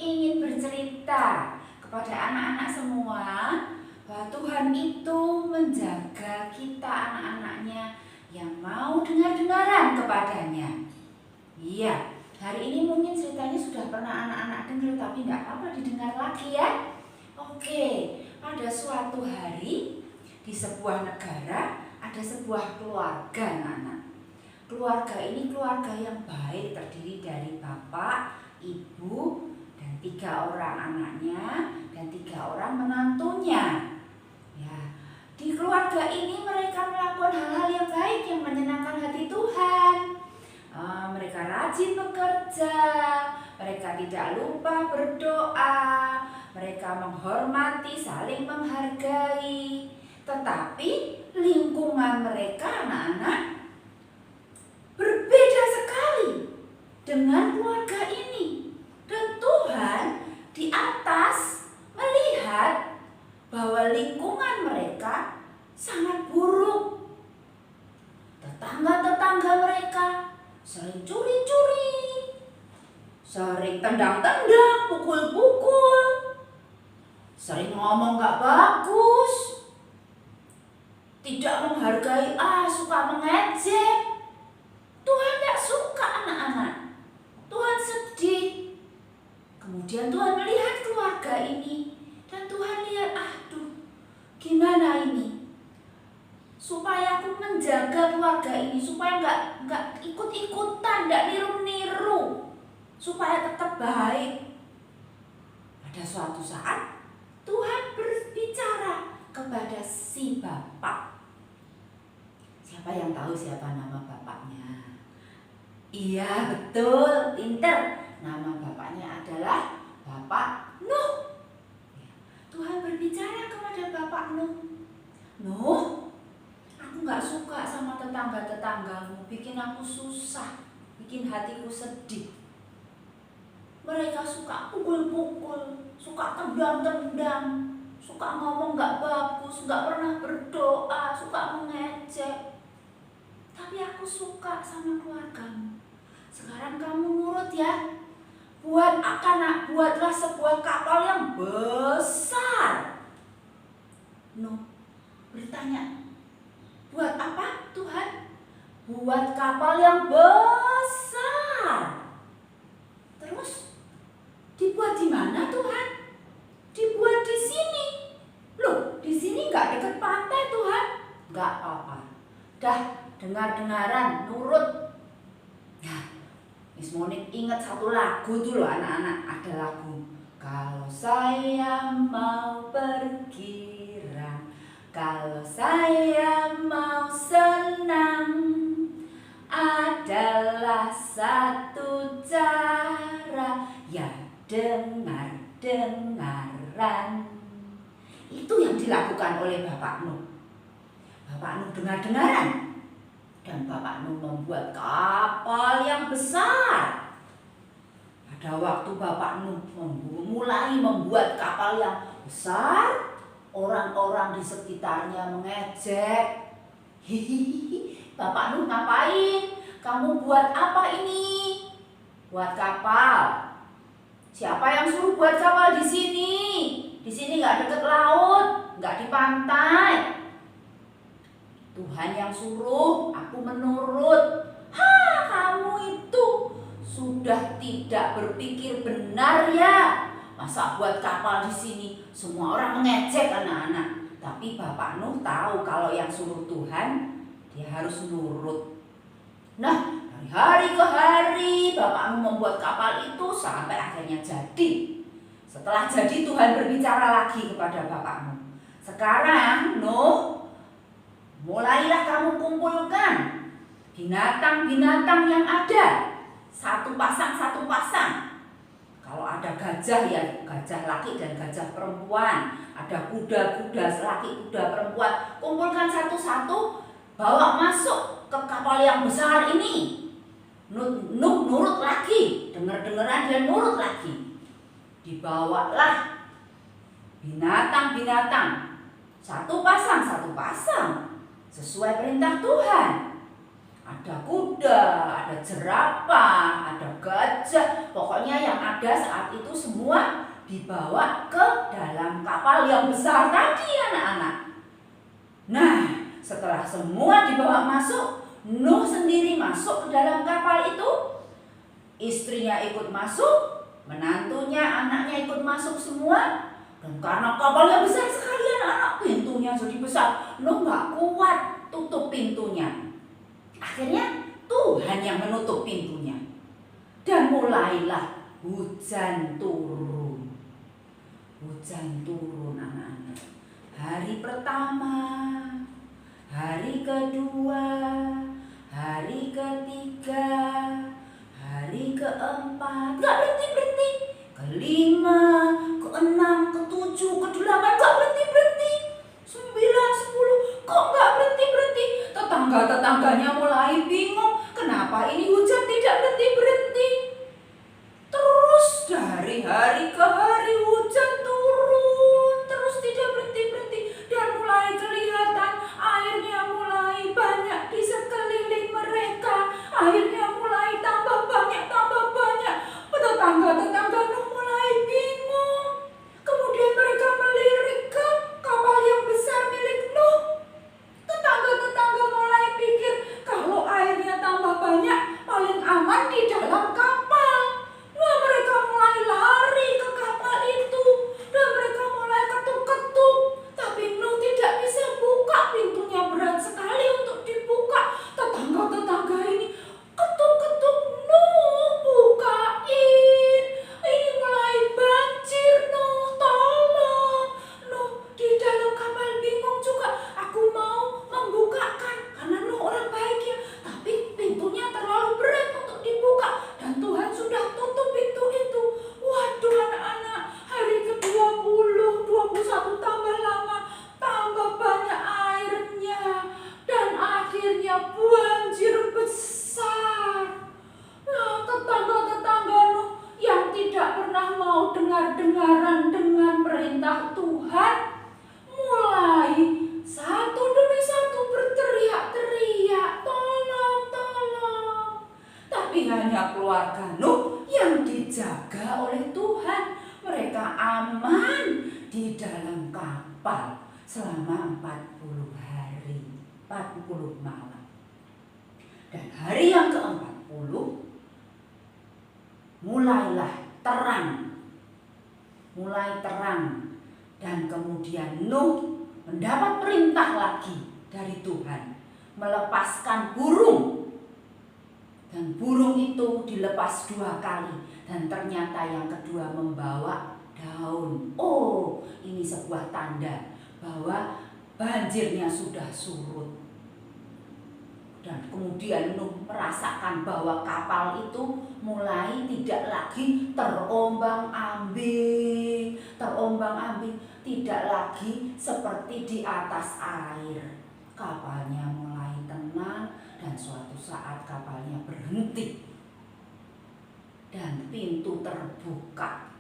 ingin bercerita kepada anak-anak semua bahwa Tuhan itu menjaga kita anak-anaknya yang mau dengar-dengaran kepadanya. Iya, hari ini mungkin ceritanya sudah pernah anak-anak dengar, tapi tidak apa-apa didengar lagi ya. Oke, pada suatu hari di sebuah negara ada sebuah keluarga anak-anak. Keluarga ini keluarga yang baik, terdiri dari bapak, ibu, dan 3 orang anaknya dan 3 orang menantunya. Ya, di keluarga ini mereka melakukan hal-hal yang baik yang menyenangkan hati Tuhan. Mereka rajin bekerja, mereka tidak lupa berdoa, mereka menghormati, saling menghargai. Tetapi lingkungan mereka anak-anak berbeda sekali dengan keluarga ini. Dan Tuhan di atas melihat bahwa lingkungan mereka sangat buruk. Tetangga-tetangga mereka sering curi-curi, sering tendang-tendang, pukul-pukul, sering ngomong gak bagus, tidak menghargai, suka mengejek. Tuhan gak suka anak-anak. Tuhan sedih. Kemudian Tuhan melihat keluarga ini dan Tuhan lihat, aduh, gimana ini? Supaya aku menjaga keluarga ini, supaya nggak ikut-ikutan, nggak niru-niru, supaya tetap baik. Pada suatu saat Tuhan berbicara kepada si bapak. Siapa yang tahu siapa nama bapaknya? Iya, betul, pinter. Nama bapaknya adalah Bapak Nuh. Tuhan berbicara kepada Bapak Nuh. Nuh, aku gak suka sama tetangga-tetanggamu, bikin aku susah, bikin hatiku sedih. Mereka suka pukul-pukul, suka tendang-tendang, suka ngomong gak bagus, gak pernah berdoa, suka mengejek. Tapi aku suka sama keluargamu. Sekarang kamu nurut ya. Buatlah sebuah kapal yang besar. Nuh bertanya, buat apa Tuhan? Buat kapal yang besar. Terus dibuat di mana Tuhan? Dibuat di sini. Loh, di sini nggak dekat pantai Tuhan. Nggak apa-apa. Dah dengar-dengaran, nurut. Nah, Miss Monik ingat satu lagu tuh loh anak-anak. Ada lagu, kalau saya mau berkira, kalau saya mau senang, adalah satu cara, ya dengar-dengaran. Itu yang dilakukan oleh Bapak Nuh. Bapak Nuh dengar-dengaran. Dan Bapak Nuh membuat kapal yang besar. Pada waktu Bapak Nuh mulai membuat kapal yang besar, orang-orang di sekitarnya mengejek. Hihihi, Bapak Nuh ngapain? Kamu buat apa ini? Buat kapal. Siapa yang suruh buat kapal di sini? Di sini nggak dekat laut, nggak di pantai. Tuhan yang suruh, aku menurut. Kamu itu sudah tidak berpikir benar ya. Masa buat kapal di sini? Semua orang mengejek anak-anak. Tapi Bapak Nuh tahu kalau yang suruh Tuhan, dia harus nurut. Nah, dari hari ke hari Bapak Nuh membuat kapal itu sampai akhirnya jadi. Setelah jadi Tuhan berbicara lagi kepada Bapak Nuh. Sekarang Nuh, mulailah kamu kumpulkan binatang-binatang yang ada. Satu pasang. Kalau ada gajah ya gajah laki dan gajah perempuan. Ada kuda-kuda laki, kuda perempuan. Kumpulkan satu-satu, bawa masuk ke kapal yang besar ini. Nuh nurut lagi. Dengar-dengaran dia nurut lagi. Dibawalah binatang-binatang. Satu pasang. Sesuai perintah Tuhan. Ada kuda, ada jerapah, ada gajah. Pokoknya yang ada saat itu semua dibawa ke dalam kapal yang besar tadi anak-anak. Nah, setelah semua dibawa masuk, Nuh sendiri masuk ke dalam kapal itu. Istrinya ikut masuk, menantunya, anaknya ikut masuk semua. Dan karena kapalnya besar sekali anak-anak, pintunya jadi besar. Nuh gak kuat tutup pintunya. Akhirnya Tuhan yang menutup pintunya. Dan mulailah hujan turun. Hujan turun anak-anak. Hari pertama, hari kedua, hari ketiga, hari keempat, gak berhenti-berhenti. Kelima, keenam, ketujuh, kedelapan, gak berhenti-berhenti. 9, 10, kok gak berhenti-berhenti? Tetangga-tetangganya mulai bingung. Kenapa ini hujan tidak berhenti-berhenti? Terus dari hari ke hari hujan turun. Terus tidak berhenti-berhenti. Dan mulai kelihatan airnya mulai banyak di sekeliling mereka. Airnya mulai tambah banyak, tambah banyak. Tetangga-tetangga Nuh mulai bingung. Kemudian mereka melirik ke kapal yang besar milik Nuh. Tetangga-tetangga mulai pikir kalau airnya tambah banyak, paling aman di dalam kapal. Nah, mereka mulai lari ke kapal itu dan mereka mulai ketuk-ketuk. Tapi Nuh tidak bisa buka, pintunya berat sekali untuk dibuka. Tetangga-tetangga ini ketuk-ketuk, Nuh bukain. Ini mulai banjir, Nuh tolong. Nuh di dalam kapal bingung juga. Aku mau membukakan karena Nuh orang baik ya. Tapi pintunya terlalu berat untuk dibuka. Dan Tuhan sudah tutup pintu itu. Waduh anak-anak, hari ke-20, 21 tambah lama, tambah banyak airnya. Dan akhirnya banjir besar. Nah, tetangga-tetangga Nuh yang tidak pernah mau dengar-dengaran dengan perintah Tuhan, mulai satu demi satu berteriak-teriak, tolong, tolong. Tapi hanya keluarga Nuh yang dijaga oleh Tuhan. Mereka aman di dalam kapal selama 40 hari, 40 malam. Dan hari yang ke-40 mulailah terang. Mulai terang. Dan kemudian Nuh mendapat perintah lagi dari Tuhan, melepaskan burung. Dan burung itu dilepas 2 kali. Dan ternyata yang kedua membawa daun. Oh, ini sebuah tanda bahwa banjirnya sudah surut. Dan kemudian Nuh merasakan bahwa kapal itu mulai tidak lagi terombang-ambing. Terombang-ambing, tidak lagi seperti di atas air. Kapalnya mulai tenang dan suatu saat kapalnya berhenti. Dan pintu terbuka.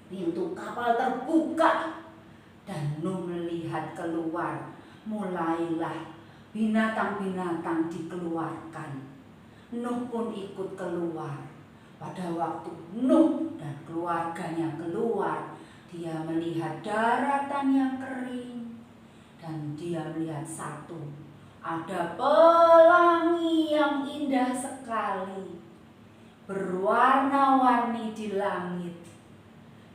Pintu kapal terbuka. Dan Nuh melihat keluar. Mulailah binatang-binatang dikeluarkan. Nuh pun ikut keluar. Pada waktu Nuh dan keluarganya keluar, dia melihat daratan yang kering. Dan dia melihat ada pelangi yang indah sekali, berwarna-warni di langit.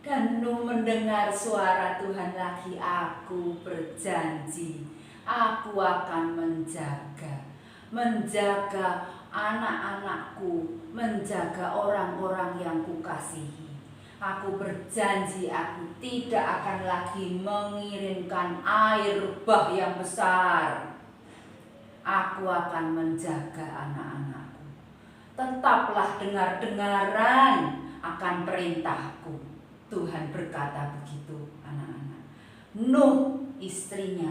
Dan Nuh mendengar suara Tuhan lagi, aku berjanji, aku akan menjaga anak-anakku, menjaga orang-orang yang kukasihi. Aku berjanji aku tidak akan lagi mengirimkan air bah yang besar. Aku akan menjaga anak-anakku. Tetaplah dengar-dengaran akan perintahku. Tuhan berkata begitu anak-anak. Nuh, istrinya,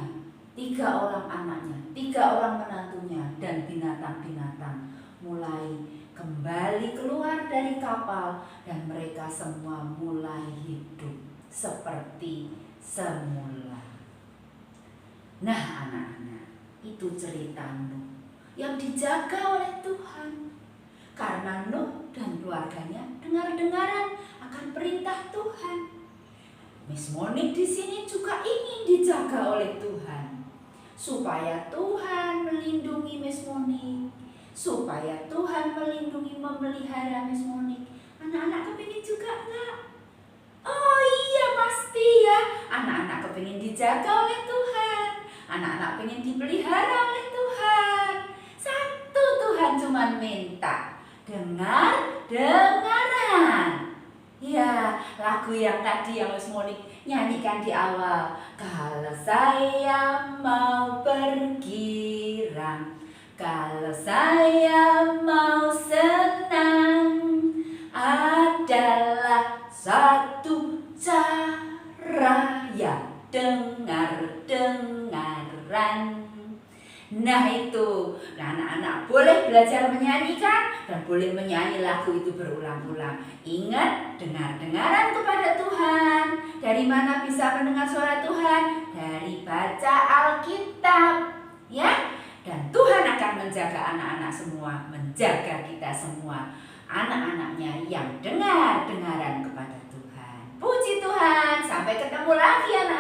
3 orang anaknya, 3 orang menantunya, dan binatang-binatang mulai kembali keluar dari kapal. Dan mereka semua mulai hidup seperti semula. Nah anak-anak, itu cerita Nuh. yang dijaga oleh Tuhan. Karena Nuh dan keluarganya dengar-dengaran akan perintah Tuhan. Miss Monique di sini juga ingin dijaga oleh Tuhan, supaya Tuhan melindungi Miss Monique, supaya Tuhan melindungi memelihara Miss Monique. Anak-anak kepingin juga enggak? Oh iya pasti ya, anak-anak kepingin dijaga oleh Tuhan, anak-anak pengen dipelihara oleh Tuhan. Satu Tuhan cuma minta, dengaran. Ya, lagu yang tadi yang Miss Monique nyanyikan di awal. Kalau saya mau bergirang, kalau saya mau senang, adalah satu cara, ya dengaran. Nah itu, anak-anak boleh belajar menyanyikan dan boleh menyanyi lagu itu berulang-ulang. Ingat, dengar-dengaran kepada Tuhan. Dari mana bisa mendengar suara Tuhan? Dari baca Alkitab, ya. Dan Tuhan akan menjaga anak-anak semua, menjaga kita semua, anak-anaknya yang dengar-dengaran kepada Tuhan. Puji Tuhan, sampai ketemu lagi anak-anak.